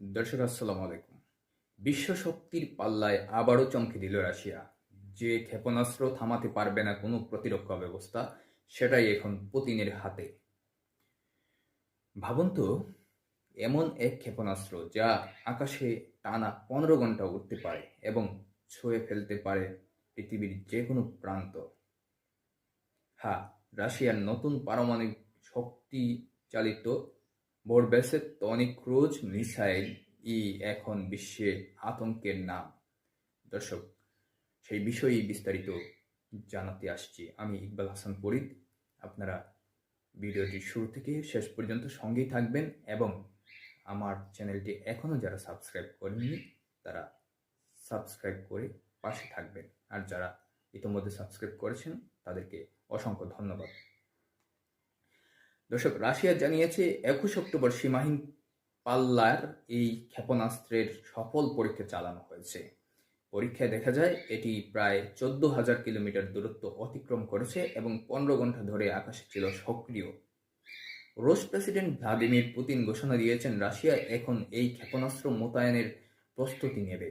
দর্শক আসসালামু আলাইকুম। বিশ্ব শক্তির পাল্লায় আবারও চমকে দিল রাশিয়া। যে ক্ষেপণাস্ত্র থামাতে পারবে না কোনো প্রতিরক্ষা ব্যবস্থা, সেটাই এখন পুতিনের হাতে। ভাবুন তো, এমন এক ক্ষেপণাস্ত্র যা আকাশে টানা 15 ঘন্টা উড়তে পারে এবং ছুঁয়ে ফেলতে পারে পৃথিবীর যে কোনো প্রান্ত। হ্যাঁ, রাশিয়ার নতুন পারমাণবিক শক্তি চালিত বোরবেসেতনিক ক্রুজ মিসাইল এখন বিশ্বে আতঙ্কের নাম। দর্শক, সেই বিষয়েই বিস্তারিত জানাতে আসছি আমি, ইকবাল হাসান ফরিদ। আপনারা ভিডিওটি শুরু থেকে শেষ পর্যন্ত সঙ্গেই থাকবেন এবং আমার চ্যানেলটি এখনও যারা সাবস্ক্রাইব করেননি তারা সাবস্ক্রাইব করে পাশে থাকবেন, আর যারা ইতিমধ্যে সাবস্ক্রাইব করেছেন তাদেরকে অসংখ্য ধন্যবাদ। দর্শক, রাশিয়া জানিয়েছে 21 অক্টোবর সীমাহীন পাল্লার এই ক্ষেপণাস্ত্রের সফল পরীক্ষা চালানো হয়েছে। পরীক্ষায় দেখা যায় এটি প্রায় 14,000 কিলোমিটার দূরত্ব অতিক্রম করেছে এবং 15 ঘন্টা ধরে আকাশে ছিল সক্রিয়। রুশ প্রেসিডেন্ট ভ্লাদিমির পুতিন ঘোষণা দিয়েছেন রাশিয়া এখন এই ক্ষেপণাস্ত্র মোতায়েনের প্রস্তুতি নেবে।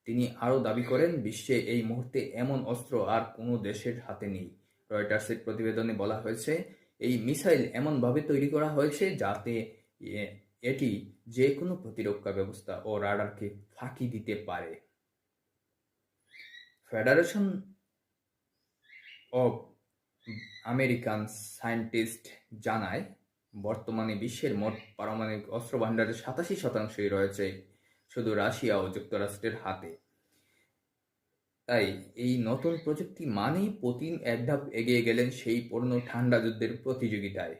তিনি আরও দাবি করেন, বিশ্বে এই মুহূর্তে এমন অস্ত্র আর কোনো দেশের হাতে নেই। রয়টার্সের প্রতিবেদনে বলা হয়েছে, এই মিসাইল এমনভাবে তৈরি করা হয়েছে যাতে এটি যে কোনো প্রতিরক্ষা ব্যবস্থা ও রাডারকে ফাঁকি দিতে পারে। ফেডারেশন অব আমেরিকান সায়েন্টিস্ট জানায়, বর্তমানে বিশ্বের মোট পারমাণবিক অস্ত্রভান্ডারের 87%ই রয়েছে শুধু রাশিয়া ও যুক্তরাষ্ট্রের হাতে। তাই এই নতুন প্রযুক্তি মানেই পুতিন এক ধাপ এগিয়ে গেলেন সেই পুরনো ঠান্ডা যুদ্ধের প্রতিযোগিতায়।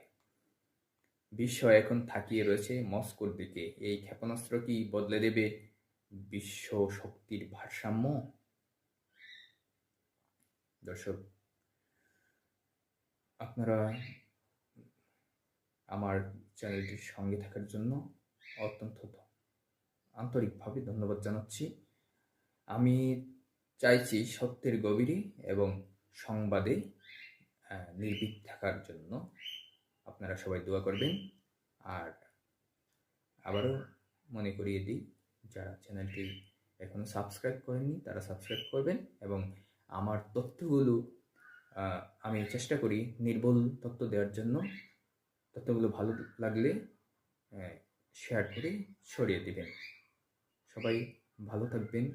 বিশ্ব এখন তাকিয়ে রয়েছে মস্কোর দিকে। এই ক্ষেপণাস্ত্র কি বদলে দেবে বিশ্ব শক্তির ভারসাম্য? দর্শক, আপনারা আমার চ্যানেলটির সঙ্গে থাকার জন্য অত্যন্ত আন্তরিকভাবে ধন্যবাদ জানাচ্ছি। আমি চাইছি সত্যের গভীরে এবং সংবাদে নির্ভীক থাকার জন্য। আপনারা সবাই দোয়া করবেন। আর আবারও মনে করিয়ে দিই, যারা চ্যানেলটি এখনও সাবস্ক্রাইব করেননি তারা সাবস্ক্রাইব করবেন এবং আমার তথ্যগুলো আমি চেষ্টা করি নির্ভুল তথ্য দেওয়ার জন্য। তথ্যগুলো ভালো লাগলে শেয়ার করে ছড়িয়ে দেবেন। সবাই ভালো থাকবেন।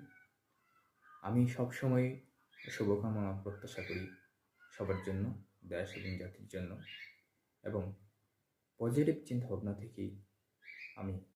আমি সবসময় শুভকামনা প্রত্যাশা করি সবার জন্য, দেশ এবং জাতির জন্য, এবং পজিটিভ চিন্তাভাবনা থেকেই আমি